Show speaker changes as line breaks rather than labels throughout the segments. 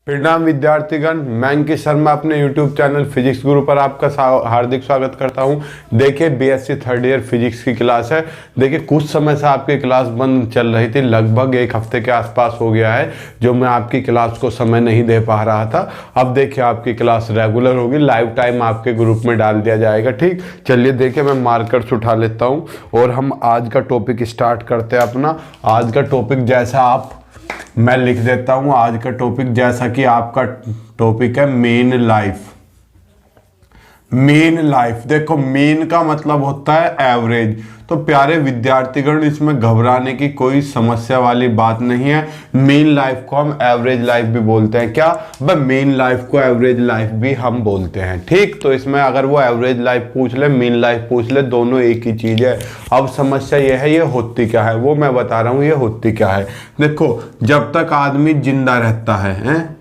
प्रणाम विद्यार्थीगण, मैं अंकित शर्मा अपने YouTube चैनल फिजिक्स गुरु पर आपका हार्दिक स्वागत करता हूं। देखिए बीएससी थर्ड ईयर फिजिक्स की क्लास है। देखिए कुछ समय से आपकी क्लास बंद चल रही थी, लगभग एक हफ्ते के आसपास हो गया है जो मैं आपकी क्लास को समय नहीं दे पा रहा था। अब देखिए आपकी क्लास रेगुलर होगी, लाइव टाइम आपके ग्रुप में डाल दिया जाएगा। ठीक, चलिए देखिए मैं मार्कर्स उठा लेता हूँ और हम आज का टॉपिक स्टार्ट करते हैं अपना। आज का टॉपिक जैसा मैं लिख देता हूं, आज का टॉपिक जैसा कि आपका टॉपिक है मीन लाइफ। मीन लाइफ, देखो मीन का मतलब होता है एवरेज। तो प्यारे विद्यार्थीगण, इसमें घबराने की कोई समस्या वाली बात नहीं है। मीन लाइफ को हम एवरेज लाइफ भी बोलते हैं। क्या भाई, मीन लाइफ को एवरेज लाइफ भी हम बोलते हैं। ठीक, तो इसमें अगर वो एवरेज लाइफ पूछ ले, मीन लाइफ पूछ ले, दोनों एक ही चीज है। अब समस्या ये है, ये होती क्या है वो मैं बता रहा हूं। ये होती क्या है, देखो जब तक आदमी जिंदा रहता है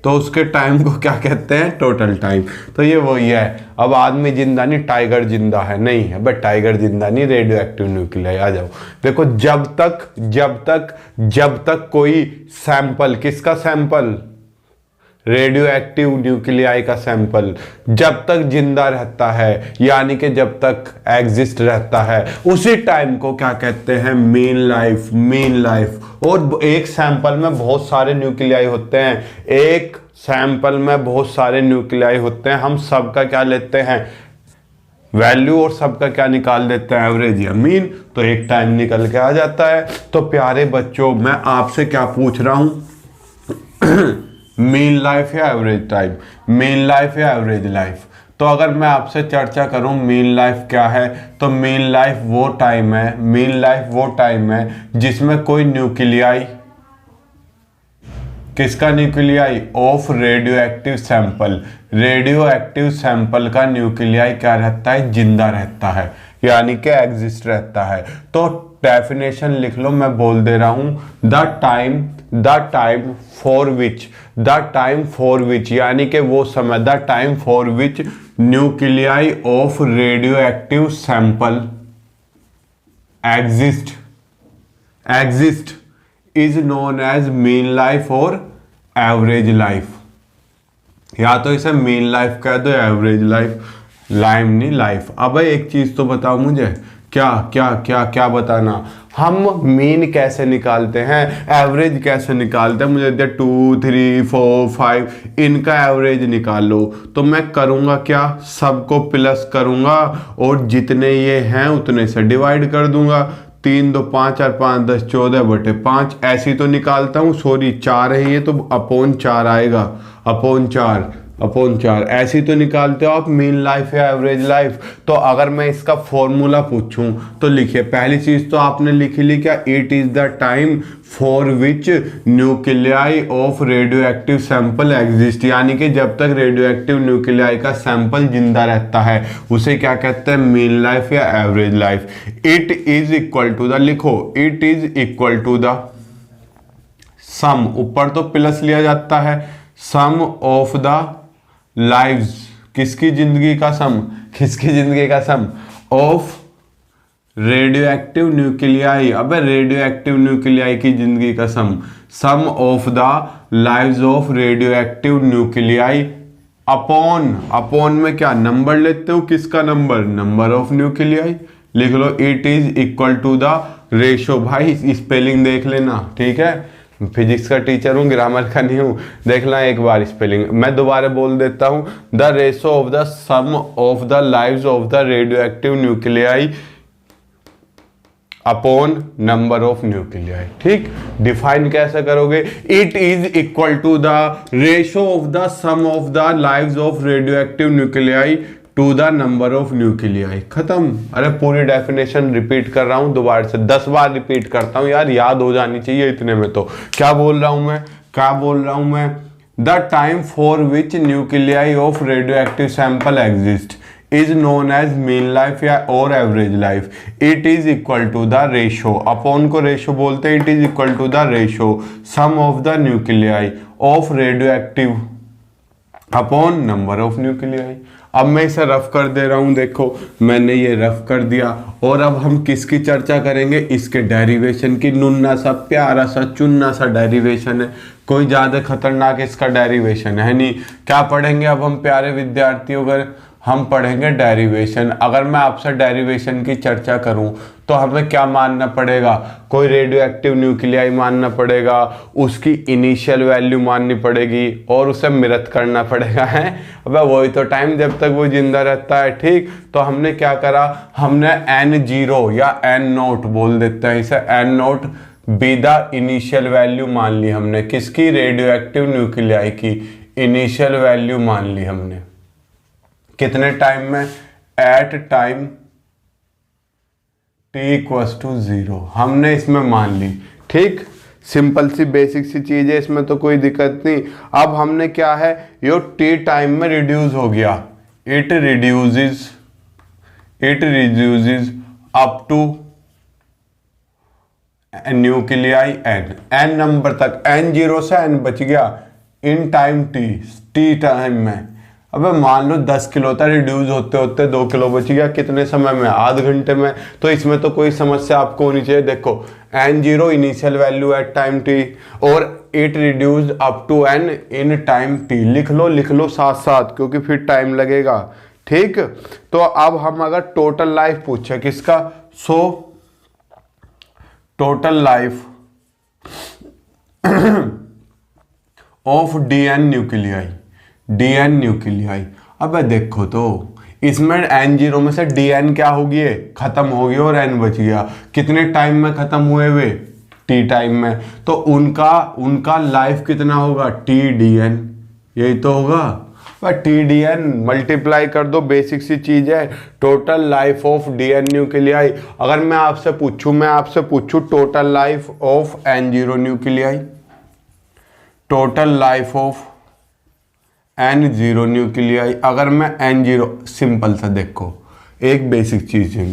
तो उसके टाइम को क्या कहते हैं, टोटल टाइम। तो ये वही है। अब आदमी जिंदा नहीं, टाइगर जिंदा है, नहीं है बट टाइगर जिंदा नहीं, रेडियो एक्टिव न्यूक्लियाई। आ जाओ, देखो जब तक कोई सैंपल, किसका सैंपल, रेडियो एक्टिव न्यूक्लियाई का सैंपल जब तक जिंदा रहता है, यानी कि जब तक एग्जिस्ट रहता है, उसी टाइम को क्या कहते हैं, मीन लाइफ। Mean life. और एक सैंपल में बहुत सारे न्यूक्लियाई होते हैं, एक सैंपल में बहुत सारे न्यूक्लियाई होते हैं। हम सबका क्या लेते हैं, वैल्यू, और सबका क्या निकाल देते हैं, एवरेज या मीन। तो एक टाइम निकल के आ जाता है। तो प्यारे बच्चों, मैं आपसे क्या पूछ रहा हूं मीन लाइफ या एवरेज टाइम, मीन लाइफ या एवरेज लाइफ। तो अगर मैं आपसे चर्चा करूं मीन लाइफ क्या है, तो मीन लाइफ वो टाइम है, मीन लाइफ वो टाइम है जिसमें कोई न्यूक्लियाई, किसका nuclei, of radioactive sample, radio active sample का न्यूक्लियाई क्या रहता है, जिंदा रहता है, यानी कि एग्जिस्ट रहता है। तो डेफिनेशन लिख लो, मैं बोल दे रहा हूं, द टाइम फॉर विच, यानी कि वो समय, the time for which nuclei of radioactive sample exist is known as mean life और एवरेज लाइफ। या तो इसे मीन लाइफ कह दो, एवरेज लाइफ, लाइम नहीं लाइफ। अब एक चीज तो बताओ मुझे, क्या क्या क्या क्या बताना, हम मीन कैसे निकालते हैं, एवरेज कैसे निकालते हैं। मुझे दे 2, 3, 4, 5 इनका एवरेज निकाल लो। तो मैं करूँगा क्या, सबको प्लस करूँगा और जितने ये हैं उतने से डिवाइड कर दूंगा। 3, 2, 5, 4, 5, 10, 14/5 ऐसी तो निकालता हूँ, सॉरी 4 है ये, तो अपॉन 4 आएगा, अपॉन 4 ऐसी तो निकालते हो आप मीन लाइफ या एवरेज लाइफ। तो अगर मैं इसका फॉर्मूला पूछूं तो लिखिए, पहली चीज तो आपने लिखी ली क्या, it is the time for which nuclei of radioactive sample exist, यानी कि जब तक रेडियो एक्टिव न्यूक्लियाई का सैंपल जिंदा रहता है उसे क्या कहते हैं, मीन लाइफ या average life. It is equal to the, लिखो it is equal to the sum, ऊपर तो प्लस लिया जाता है, सम ऑफ द लाइव्स, किसकी जिंदगी का सम, किसकी जिंदगी का sum, of radioactive nuclei. अबे रेडियो एक्टिव न्यूक्लियाई की जिंदगी का sum of the lives of radioactive nuclei upon में क्या नंबर लेते हो, किसका नंबर, नंबर ऑफ न्यूक्लियाई। लिख लो it is equal to the ratio. भाई स्पेलिंग देख लेना, ठीक है, फिजिक्स का टीचर हूँ, ग्रामर का नहीं हूँ। देखना एक बार स्पेलिंग, मैं दोबारा बोल देता हूँ, the ratio of the sum of the lives of the radioactive nuclei upon number of nuclei. ठीक, डिफाइन कैसे करोगे, it is equal to the ratio of the sum of the lives of radioactive nuclei to the number of nuclei. खत्म। अरे पूरी definition repeat कर रहा हूं, दोबारा से 10 बार रिपीट करता हूं यार, याद हो जानी चाहिए इतने में। तो क्या बोल रहा हूं मैं, the time for which nuclei of radioactive sample exist is known as mean life या और average life. It is equal to the ratio, upon को रेशो बोलते हैं, it is equal to the ratio sum of the nuclei of radioactive upon number of nuclei. अब मैं इसे rough कर दे रहा हूं, देखो मैंने ये रफ कर दिया। और अब हम किसकी चर्चा करेंगे, इसके डेरिवेशन की। नुन्ना सा प्यारा सा चुन्ना सा डेरिवेशन है, कोई ज़्यादा खतरनाक इसका डेरिवेशन है नहीं। क्या पढ़ेंगे अब हम प्यारे विद्यार्थियों? अगर हम पढ़ेंगे डेरिवेशन। अगर मैं आपसे डेरिवेशन की चर्चा करूं तो हमें क्या मानना पड़ेगा? कोई रेडियो एक्टिव न्यूक्लियाई मानना पड़ेगा, उसकी इनिशियल वैल्यू माननी पड़ेगी और उसे मृत करना पड़ेगा है। अब वही तो टाइम जब तक वो जिंदा रहता है, ठीक। तो हमने क्या करा, हमने N0 या N0 बोल देते हैं इसे, N0 be the initial value मान ली हमने। किसकी? रेडियो एक्टिव न्यूक्लियाई की इनिशियल वैल्यू मान ली हमने। कितने टाइम में? एट टाइम t=0 हमने इसमें मान ली, ठीक। सिंपल सी बेसिक सी चीज है, इसमें तो कोई दिक्कत नहीं। अब हमने क्या है, यो t टाइम में रिड्यूस हो गया, it reduces up two nuclei n number तक, N0 से n बच गया इन टाइम t टाइम में। अबे मान लो 10 किलो था, रिड्यूस होते होते 2 किलो बच गया, कितने समय में? आध घंटे में। तो इसमें तो कोई समस्या आपको होनी चाहिए। देखो N0 initial value at time t और it reduce up to n in time t। लिख लो साथ साथ, क्योंकि फिर टाइम लगेगा, ठीक। तो अब हम अगर टोटल लाइफ पूछे किसका, so total life of DN nuclei. अब देखो तो इसमें N0 में से DN क्या हो गई, खत्म हो गई और N बच गया। कितने टाइम में खत्म हुए वे? T टाइम में। तो उनका लाइफ कितना होगा? TDN, यही तो होगा। TDN मल्टीप्लाई कर दो, बेसिक सी चीज है, total life of DN nuclei. अगर मैं आपसे पूछूं total life of N0 nuclei, total life of N0 nuclei. अगर मैं N0 सिंपल सा देखो, एक बेसिक चीज है,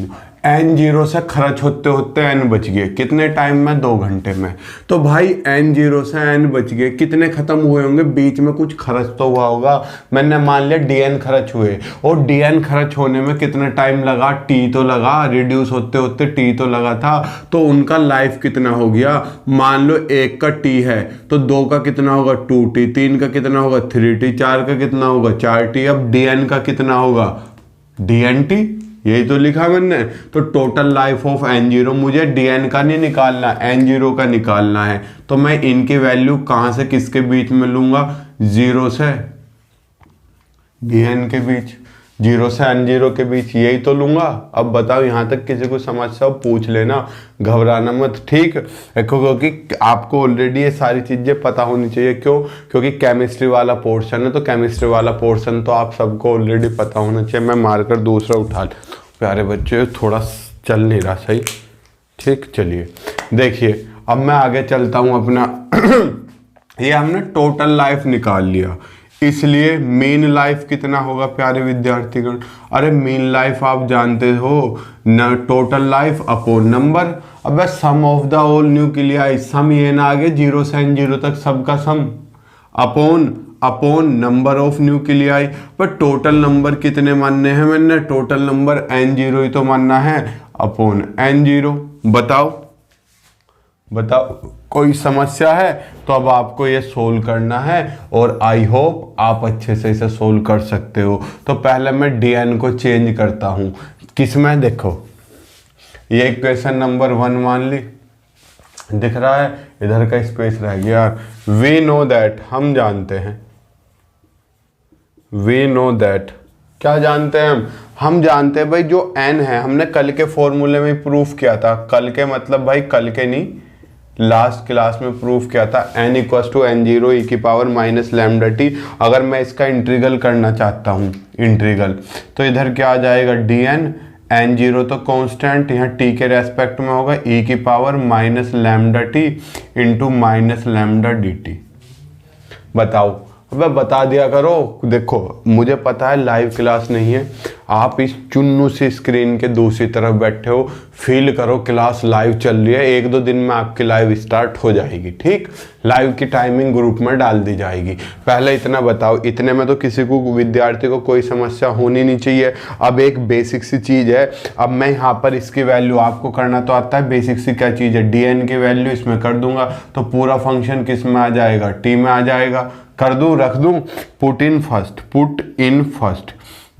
N0 से खर्च होते होते N बच गए, कितने टाइम में? 2 घंटे में। तो भाई N0 से N बच गए, कितने खत्म हुए होंगे? बीच में कुछ खर्च तो हुआ होगा। मैंने मान लिया DN खर्च हुए, और DN खर्च होने में कितना टाइम लगा? T तो लगा, रिड्यूस होते होते T तो लगा था। तो उनका लाइफ कितना हो गया? मान लो 1 का T है तो 2 का कितना होगा? 2T, 3 का कितना होगा? 3T, 4 का कितना होगा? 4T। अब DN का कितना होगा? DNT, यही तो लिखा मैंने। तो टोटल लाइफ ऑफ N0, मुझे DN का नहीं निकालना, N0 का निकालना है। तो मैं इनकी वैल्यू कहां से किसके बीच में लूंगा? 0 से DN के बीच, 0 से N0 के बीच, यही तो लूंगा। अब बताओ, यहां तक किसी को समस्या हो पूछ लेना, घबराना मत, ठीक। क्योंकि आपको ऑलरेडी ये सारी चीजें पता होनी चाहिए। क्यों? क्योंकि केमिस्ट्री वाला पोर्शन है, तो केमिस्ट्री वाला पोर्शन तो आप सबको ऑलरेडी पता होना चाहिए। मैं मार्कर दूसरा उठा ले, प्यारे बच्चे थोड़ा चल नहीं रहा सही, ठीक। चलिए देखिए, अब मैं आगे चलता हूं अपना ये हमने टोटल लाइफ निकाल लिया, इसलिए मीन लाइफ कितना होगा प्यारे विद्यार्थीगण? अरे मीन लाइफ आप जानते हो न, टोटल लाइफ अपॉन नंबर। अब सम ऑफ द होल न्यूक्लियाई, सम ये ना आगे 0 से N0 तक सबका सम, अपॉन नंबर ऑफ न्यूक्लियाई। पर टोटल नंबर कितने मानने हैं? मैंने टोटल नंबर N0 ही तो मानना है, अपॉन N0। बताओ कोई समस्या है? तो अब आपको ये सोल्व करना है और आई होप आप अच्छे से इसे सोल्व कर सकते हो। तो पहले मैं DN को चेंज करता हूं, किसमें? देखो ये इक्वेशन नंबर 1 मान ली, दिख रहा है, इधर का स्पेस रह गया। वी नो दैट, हम जानते हैं, वी नो दैट, क्या जानते हैं हम जानते हैं भाई जो n है, हमने कल के फॉर्मूले में प्रूफ किया था। कल के मतलब भाई कल के नहीं, लास्ट क्लास में प्रूफ किया था, n = N0 e⁻ λt। अगर मैं इसका इंटीग्रल करना चाहता हूँ, इंटीग्रल, तो इधर क्या आ जाएगा? dn, N0 तो कांस्टेंट यहाँ t के रेस्पेक्ट में होगा, e⁻ λt इंटू -λdt। बताओ, अब बता दिया करो। देखो मुझे पता है लाइव क्लास नहीं है, आप इस चुन्नू से स्क्रीन के दूसरी तरफ बैठे हो, फील करो क्लास लाइव चल रही है। 1-2 दिन में आपकी लाइव स्टार्ट हो जाएगी। ठीक, लाइव की टाइमिंग ग्रुप में डाल दी जाएगी। पहले इतना बताओ, इतने में तो किसी को, विद्यार्थी को कोई समस्या होनी नहीं चाहिए। अब एक बेसिक सी चीज़ है, अब मैं यहाँ पर इसकी वैल्यू, आपको करना तो आता है, बेसिक सी क्या चीज़ है, dn की वैल्यू इसमें कर दूंगा तो पूरा फंक्शन किस में आ जाएगा, t में आ जाएगा। कर दूं, रख दूं, पुट इन फर्स्ट।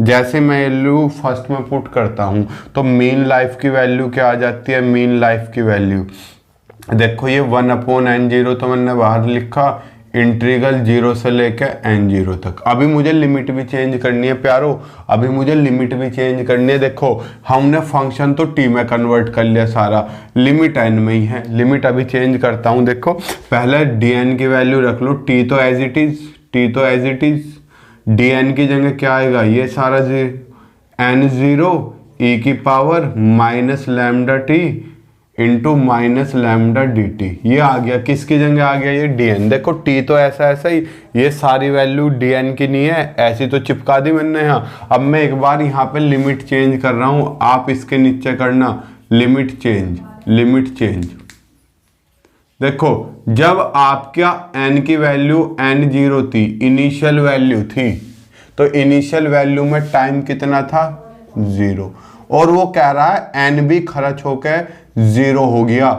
जैसे मैं वैल्यू फर्स्ट में पुट करता हूं तो मीन लाइफ की वैल्यू क्या आ जाती है, मीन लाइफ की वैल्यू देखो, ये 1/n0 तो मैंने बाहर लिखा, इंटीग्रल 0 से लेकर n0 तक। अभी मुझे लिमिट भी चेंज करनी है प्यारो, अभी मुझे लिमिट भी चेंज करनी है। देखो हमने फंक्शन तो t में कन्वर्ट कर लिया सारा, लिमिट n में ही है। लिमिट अभी चेंज करता हूँ। देखो पहले dn की वैल्यू रख लो, t तो एज इट इज, dn की जगह क्या आएगा, ये सारा n0 e की power minus lambda t into minus lambda dt। ये आ गया, किसकी जगह आ गया, ये dn। देखो t तो ऐसा ही, ये सारी वैल्यू dn की नहीं है, ऐसी तो चिपका दी मैंने यहाँ। अब मैं एक बार यहाँ पे लिमिट चेंज कर रहा हूँ, आप इसके नीचे करना लिमिट चेंज। देखो जब आपका n की वैल्यू n0 थी, इनिशियल वैल्यू थी, तो इनिशियल वैल्यू में टाइम कितना था, 0, और वो कह रहा है n भी खर्च होकर 0 हो गया।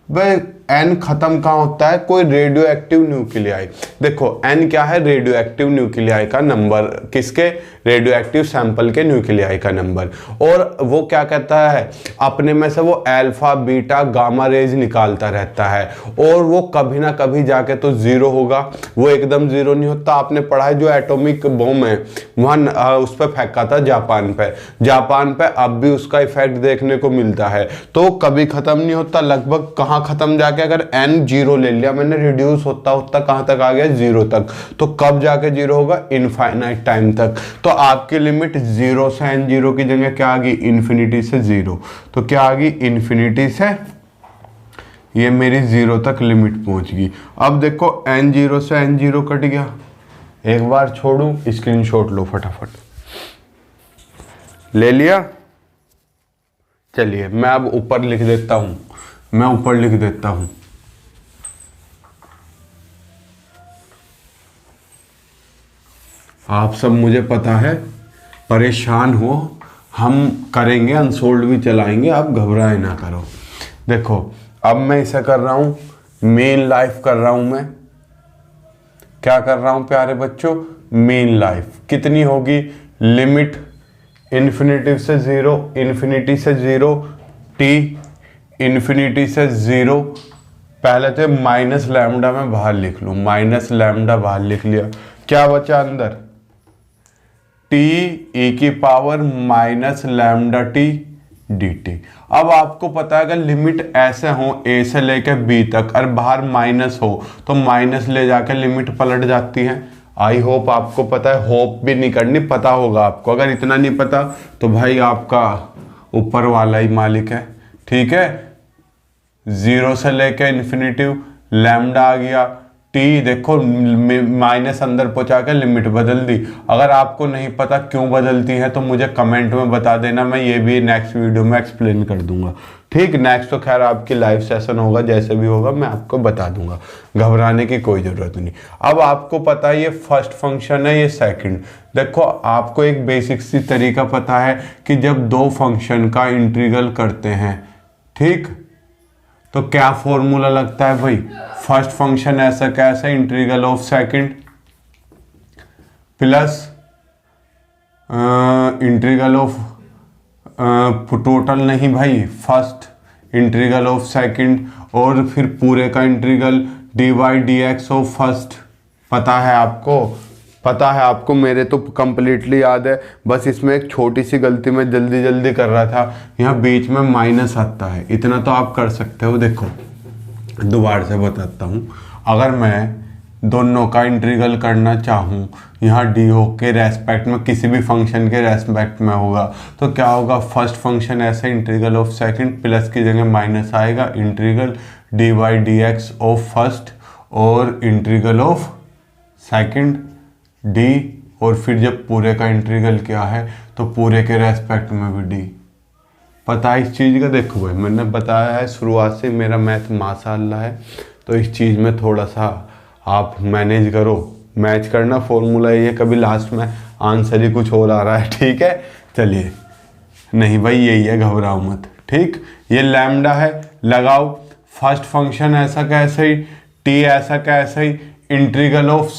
भाई n खत्म कहाँ होता है, कोई रेडियो एक्टिव न्यूक्लियाई। देखो n क्या है, रेडियो एक्टिव न्यूक्लियाई का नंबर, किसके, रेडियो एक्टिव सैंपल के न्यूक्लियाई का नंबर। और वो क्या कहता है, अपने में से वो अल्फा बीटा गामा रेज निकालता रहता है, और वो कभी ना कभी जाके तो 0 होगा, वो एकदम 0 नहीं होता। आपने पढ़ा है जो एटॉमिक बम है वहाँ उस पर फेंका था जापान पे, अब भी उसका इफेक्ट देखने को मिलता है। तो कभी खत्म नहीं होता, लगभग कहाँ खत्म जाके, अगर n 0 ले लिया मैंने, रिड्यूस होता कहाँ तक आ गया, 0 तक, तो कब जाके 0 होगा, इनफाइनाइट टाइम तक। तो आपकी लिमिट 0 से n0 की जगह क्या आ गई, इन्फिनिटी से 0। तो क्या आ गई, इन्फिनिटी से ये मेरी 0 तक लिमिट पहुंच गई। अब देखो n0 से n0 कट गया, एक बार छोड़ू, स्क्रीनशॉट लो फटाफट, ले लिया। चलिए मैं अब ऊपर लिख देता हूं, आप सब मुझे पता है परेशान हो, हम करेंगे, अनसोल्ड भी चलाएंगे, आप घबराए ना करो। देखो अब मैं इसे कर रहा हूं, मेन लाइफ कर रहा हूं, मैं क्या कर रहा हूं प्यारे बच्चों, मेन लाइफ कितनी होगी, लिमिट इन्फिनिटी से 0 t इन्फिनिटी से 0, पहले तो माइनस लैम्डा में बाहर लिख लूँ, माइनस लैम्डा बाहर लिख लिया, क्या बचा अंदर, t e की power minus lambda t dt। अब आपको पता है अगर लिमिट ऐसे हो a से लेकर b तक और बाहर माइनस हो तो माइनस ले जाकर लिमिट पलट जाती है। आई होप आपको पता है, होप भी नहीं करनी, पता होगा आपको। अगर इतना नहीं पता तो भाई आपका ऊपर वाला ही मालिक है, ठीक है। 0 से लेकर इन्फिनिटिव लैम्डा आ गया, t देखो माइनस अंदर पहुंचा कर लिमिट बदल दी। अगर आपको नहीं पता क्यों बदलती है तो मुझे कमेंट में बता देना, मैं ये भी नेक्स्ट वीडियो में एक्सप्लेन कर दूंगा। ठीक, नेक्स्ट तो खैर आपकी लाइव सेशन होगा, जैसे भी होगा मैं आपको बता दूंगा, घबराने की कोई ज़रूरत नहीं। अब आपको पता है ये फर्स्ट फंक्शन है, ये सेकंड। देखो आपको एक बेसिक सी तरीका पता है कि जब दो फंक्शन का इंटीग्रल करते हैं, ठीक, तो क्या फॉर्मूला लगता है भाई, फर्स्ट फंक्शन ऐसा कैसा, integral of second plus integral of total नहीं भाई, फर्स्ट इंटीग्रल ऑफ सेकंड, और फिर पूरे का integral dy dx of first. पता है आपको, मेरे तो कंप्लीटली याद है, बस इसमें एक छोटी सी गलती मैं जल्दी कर रहा था, यहाँ बीच में माइनस आता है, इतना तो आप कर सकते हो। देखो दोबारा से बताता हूँ, अगर मैं दोनों का इंटीग्रल करना चाहूँ, यहाँ डी ओ के रेस्पेक्ट में, किसी भी फंक्शन के रेस्पेक्ट में होगा, तो क्या होगा, फर्स्ट फंक्शन ऐसे इंटीग्रल ऑफ सेकंड, प्लस की जगह माइनस आएगा, integral D Y D x of first और इंटीग्रल ऑफ सेकंड डी और फिर जब पूरे का इंटीग्रल क्या है तो पूरे के रेस्पेक्ट में भी डी। पता है इस चीज़ का? देखो भाई मैंने बताया है शुरुआत से मेरा मैथ माशाअल्लाह है, तो इस चीज़ में थोड़ा सा आप मैनेज करो। मैच करना फॉर्मूला ये, कभी लास्ट में आंसर ही कुछ और आ रहा है, ठीक है। चलिए, नहीं भाई यही है, घबराओ मत, ठीक। ये लैम्डा है, लगाओ फर्स्ट फंक्शन ऐसा कैसे ही, टी ऐसा कैसे ही, इंटीग्रल ऑफ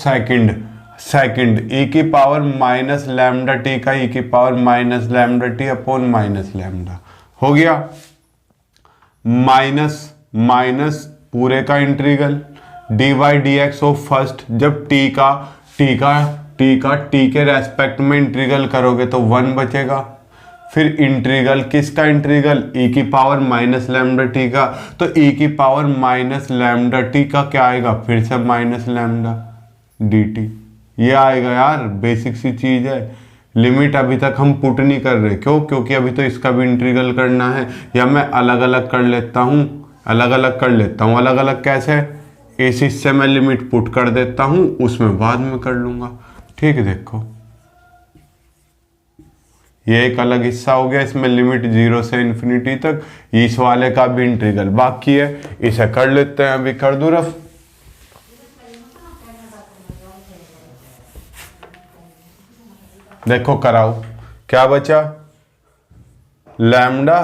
सेकंड ई की पावर माइनस लैम्डा टी का ई की power minus lambda t upon minus lambda हो गया। माइनस पूरे का integral D Y D x of first, जब टी के रेस्पेक्ट में इंटीग्रल करोगे तो 1 बचेगा। फिर इंटीग्रल किसका इंटीग्रल, ई की पावर माइनस लैम्डा टी का, तो ई की पावर माइनस लैम्डा टी का क्या आएगा, फिर से माइनस लैम्डा डी टी, ये आएगा यार। बेसिक सी चीज है। लिमिट अभी तक हम पुट नहीं कर रहे, क्यों? क्योंकि अभी तो इसका भी इंटीग्रल करना है। या मैं अलग अलग कर लेता हूँ, अलग अलग कैसे, इस हिस्से में लिमिट पुट कर देता हूँ, उसमें बाद में कर लूंगा, ठीक है। देखो ये एक अलग हिस्सा हो गया, इसमें लिमिट 0 से इन्फिनिटी तक, इस वाले का भी इंटीग्रल बाकी है, इसे कर लेते हैं। अभी कर दूं रफ, देखो कराओ, क्या बचा, लैम्डा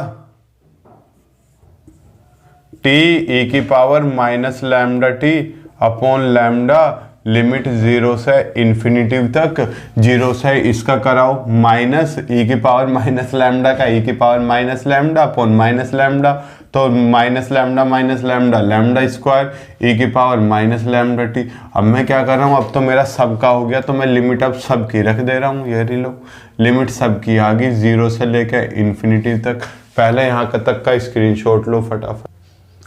टी ई की power minus lambda t upon lambda limit 0 से इन्फिनिटी तक, 0 से इसका कराओ माइनस ई की पावर माइनस लैम्डा का ई की power minus lambda upon minus lambda, तो माइनस लैम्डा लैम्डा स्क्वायर ई की पावर माइनस लैम्डा टी। अब मैं क्या कर रहा हूँ, अब तो मेरा सब का हो गया, तो मैं लिमिट अब सब की रख दे रहा हूँ। ये लो लिमिट सब की आ गई 0 से लेकर इन्फिनिटी तक। पहले यहाँ तक का स्क्रीनशॉट लो फटाफट।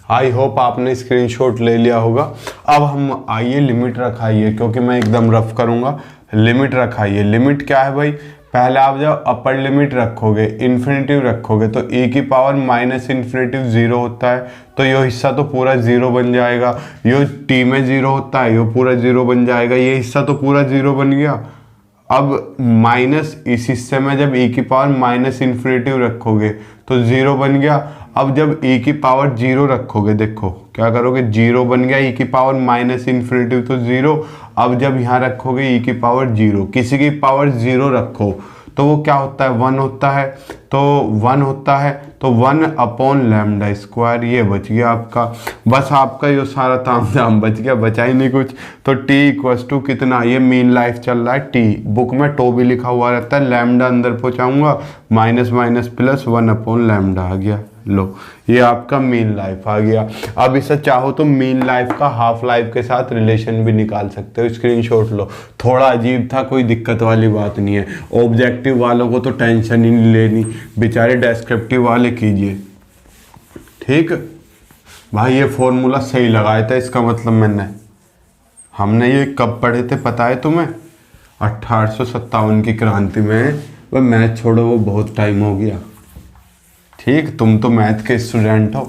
आई होप आपने स्क्रीनशॉट ले लिया होगा। अब हम आइए लिमिट रखाइए, क्योंकि मैं एकदम रफ करूंगा। लिमिट रखाइए। लिमिट क्या है भाई, पहले आप जब अपर लिमिट रखोगे, इन्फिनिटिव रखोगे, तो e की पावर माइनस इन्फिनिटिव 0 होता है, तो ये हिस्सा तो पूरा 0 बन जाएगा। ये t में 0 होता है, ये पूरा 0 बन जाएगा, ये हिस्सा तो पूरा 0 बन गया। अब माइनस इस हिस्से में जब e की पावर माइनस इन्फिनिटिव रखोगे तो 0 बन गया। अब जब e की पावर 0 रखोगे, देखो क्या करोगे, 0 बन गया, e की पावर माइनस इन्फिनिटिव तो 0। अब जब यहाँ रखोगे e की पावर 0, किसी की पावर 0 रखो तो वो क्या होता है, 1 होता है, तो 1 होता है, तो 1 अपॉन लैम्डा स्क्वायर, ये बच गया आपका। बस आपका ये सारा तामझाम बच गया, बचा ही नहीं कुछ। तो t इक्वस टू कितना, ये मीन लाइफ चल रहा है, t बुक में टो भी लिखा हुआ रहता है, लैम्डा अंदर पहुँचाऊंगा, minus minus plus 1 upon lambda आ गया। लो ये आपका मीन लाइफ आ गया। अब इसे चाहो तो मीन लाइफ का हाफ लाइफ के साथ रिलेशन भी निकाल सकते हो। स्क्रीनशॉट लो, थोड़ा अजीब था, कोई दिक्कत वाली बात नहीं है। ऑब्जेक्टिव वालों को तो टेंशन ही नहीं लेनी, बेचारे डेस्क्रिप्टिव वाले कीजिए, ठीक भाई। ये फॉर्मूला सही लगाया था, इसका मतलब हमने ये कब पढ़े थे पता है तुम्हें, 1857 की क्रांति में। वह मैथ छोड़ो, वो बहुत टाइम हो गया, ठीक। तुम तो मैथ के स्टूडेंट हो,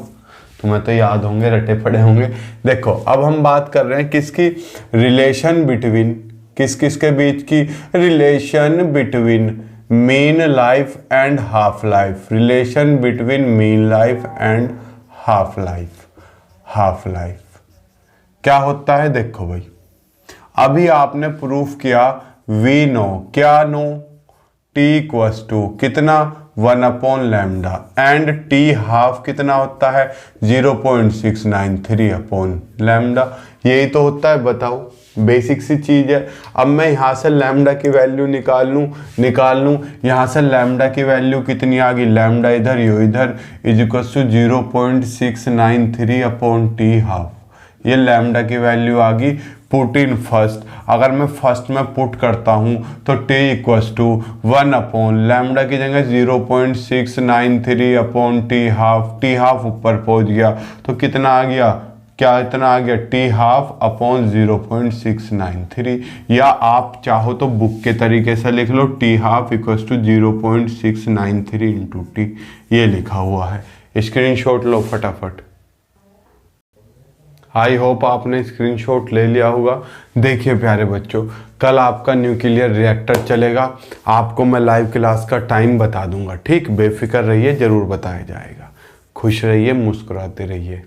तुम्हें तो याद होंगे, रटे पड़े होंगे। देखो अब हम बात कर रहे हैं किसकी, रिलेशन बिटवीन, किस किस के बीच की, relation between mean life and half life, relation between mean life and half life. Half life क्या होता है, देखो भाई अभी आपने प्रूफ किया, वी नो, क्या नो, t इक्वस टू कितना, 1 upon lambda, and t half कितना होता है, 0.693 अपॉन लैम्डा। यही तो होता है, बताओ, बेसिक सी चीज है। अब मैं यहाँ से लैम्डा की वैल्यू निकाल लूँ, यहाँ से लैम्डा की वैल्यू कितनी आ गई, लैम्डा इधर यो इधर, is equal to 0.693 upon t half. ये लैम्डा की वैल्यू आ गई। पुट इन फर्स्ट, अगर मैं फर्स्ट में पुट करता हूँ तो t equals to 1 upon lambda की जगह 0.693 अपॉन टी हाफ ऊपर पहुँच गया, तो कितना आ गया, क्या इतना आ गया, t हाफ अपॉन 0.693। या आप चाहो तो बुक के तरीके से लिख लो, t half equals to 0.693 into t, ये लिखा हुआ है। स्क्रीनशॉट लो फटाफट। आई होप आपने स्क्रीनशॉट ले लिया होगा। देखिए प्यारे बच्चों, कल आपका न्यूक्लियर रिएक्टर चलेगा, आपको मैं लाइव क्लास का टाइम बता दूंगा, ठीक। बेफिक्र रहिए, ज़रूर बताया जाएगा। खुश रहिए, मुस्कुराते रहिए।